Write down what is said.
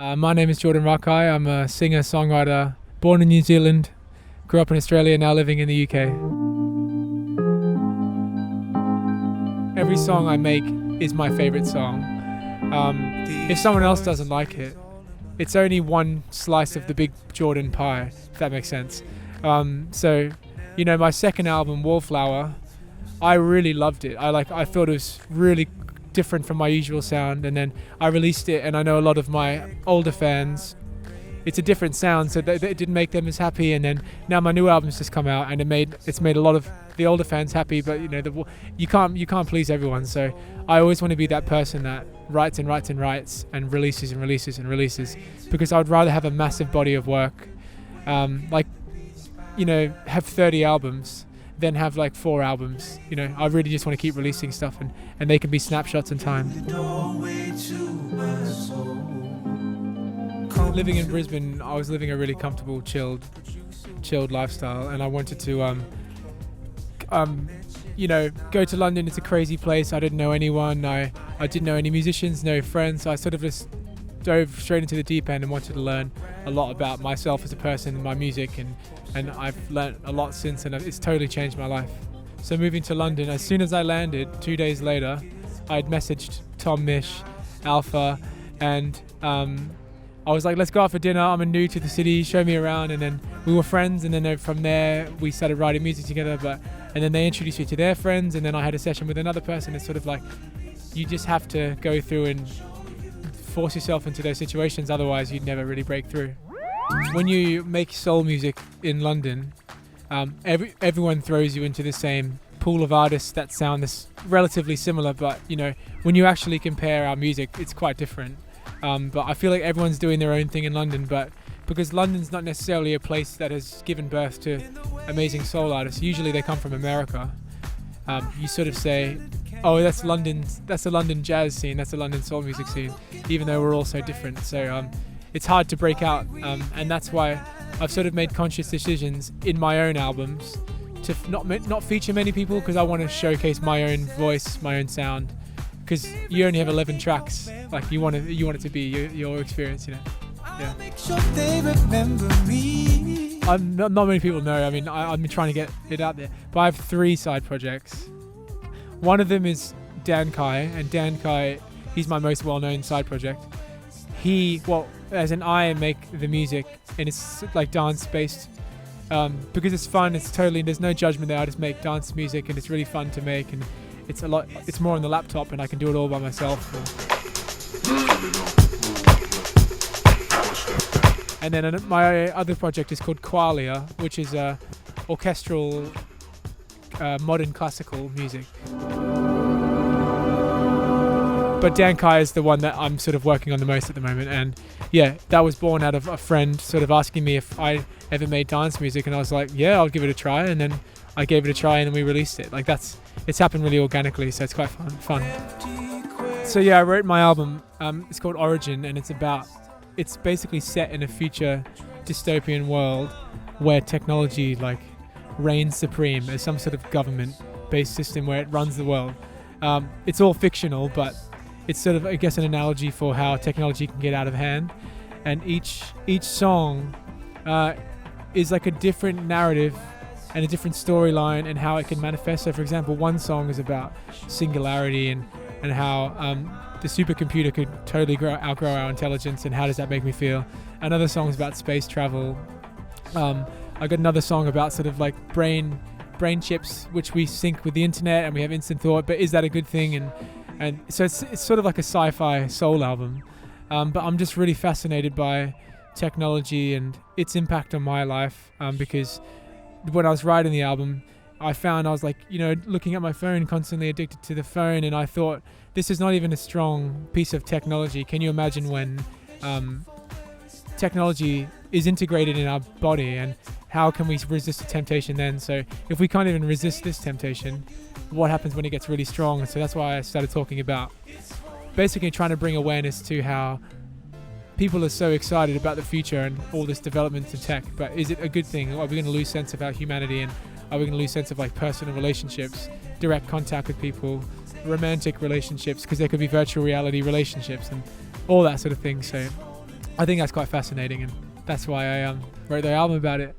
My name is Jordan Rakei. I'm a singer-songwriter, born in New Zealand, grew up in Australia, now living in the UK. Every song I make is my favorite song. If someone else doesn't like it, it's only one slice of the big Jordan pie, if that makes sense. So, my second album, Wallflower, I really loved it. I thought it was really different from my usual sound, and then I released it, and I know a lot of my older fans, it's a different sound, so it didn't make them as happy. And then now my new album's just come out, and it's made a lot of the older fans happy, but you can't please everyone. So I always want to be that person that writes and writes and writes and releases and releases and releases, because I would rather have a massive body of work, have 30 albums than have 4 albums. I really just want to keep releasing stuff, and they can be snapshots in time. Living in Brisbane, I was living a really comfortable, chilled lifestyle, and I wanted to go to London. It's a crazy place. I didn't know anyone. I didn't know any musicians, no friends. So I sort of just dove straight into the deep end and wanted to learn a lot about myself as a person and my music, and I've learnt a lot since, and it's totally changed my life. So moving to London, as soon as I landed, 2 days later, I'd messaged Tom Misch, Alpha, and I was like, let's go out for dinner. I'm new to the city, show me around. And then we were friends, and then from there we started writing music together. And then they introduced me to their friends, and then I had a session with another person. It's sort of like you just have to go through and force yourself into those situations, otherwise you'd never really break through. When you make soul music in London, everyone throws you into the same pool of artists that sound this relatively similar, but when you actually compare our music, it's quite different. But I feel like everyone's doing their own thing in London, but because London's not necessarily a place that has given birth to amazing soul artists, usually they come from America. You sort of say, oh, that's the London jazz scene, that's the London soul music scene, even though we're all so different. So it's hard to break out, and that's why I've sort of made conscious decisions in my own albums to not feature many people, because I want to showcase my own voice, my own sound, because you only have 11 tracks. You want it to be your experience, Yeah. Not many people know. I mean, I've been trying to get it out there, but I have 3 side projects. One of them is Dan Kai, and Dan Kai, he's my most well-known side project. I make the music, and it's dance-based, because it's fun. There's no judgment there. I just make dance music, and it's really fun to make, and it's more on the laptop, and I can do it all by myself. And then my other project is called Qualia, which is orchestral modern classical music. But Dan Kai is the one that I'm sort of working on the most at the moment, and yeah, that was born out of a friend sort of asking me if I ever made dance music, and I was like, yeah, I'll give it a try, and then I gave it a try, and then we released it. It's happened really organically, so it's quite fun. So yeah, I wrote my album. It's called Origin, and it's basically set in a future dystopian world where technology reigns supreme as some sort of government-based system where it runs the world. It's all fictional, but it's sort of, I guess, an analogy for how technology can get out of hand. And each song is like a different narrative and a different storyline and how it can manifest. So, for example, one song is about singularity and how the supercomputer could totally outgrow our intelligence, and how does that make me feel. Another song is about space travel. I got another song about sort of brain chips, which we sync with the internet and we have instant thought, but is that a good thing? And so it's sort of like a sci-fi soul album. But I'm just really fascinated by technology and its impact on my life, because when I was writing the album, I found I was looking at my phone, constantly addicted to the phone, and I thought, this is not even a strong piece of technology. Can you imagine when technology is integrated in our body, and how can we resist the temptation then? So if we can't even resist this temptation, what happens when it gets really strong? And so that's why I started talking about basically trying to bring awareness to how people are so excited about the future and all this development in tech, but is it a good thing? Are we going to lose sense of our humanity, and are we going to lose sense of personal relationships, direct contact with people, romantic relationships, because there could be virtual reality relationships and all that sort of thing. So I think that's quite fascinating, and that's why I wrote the album about it.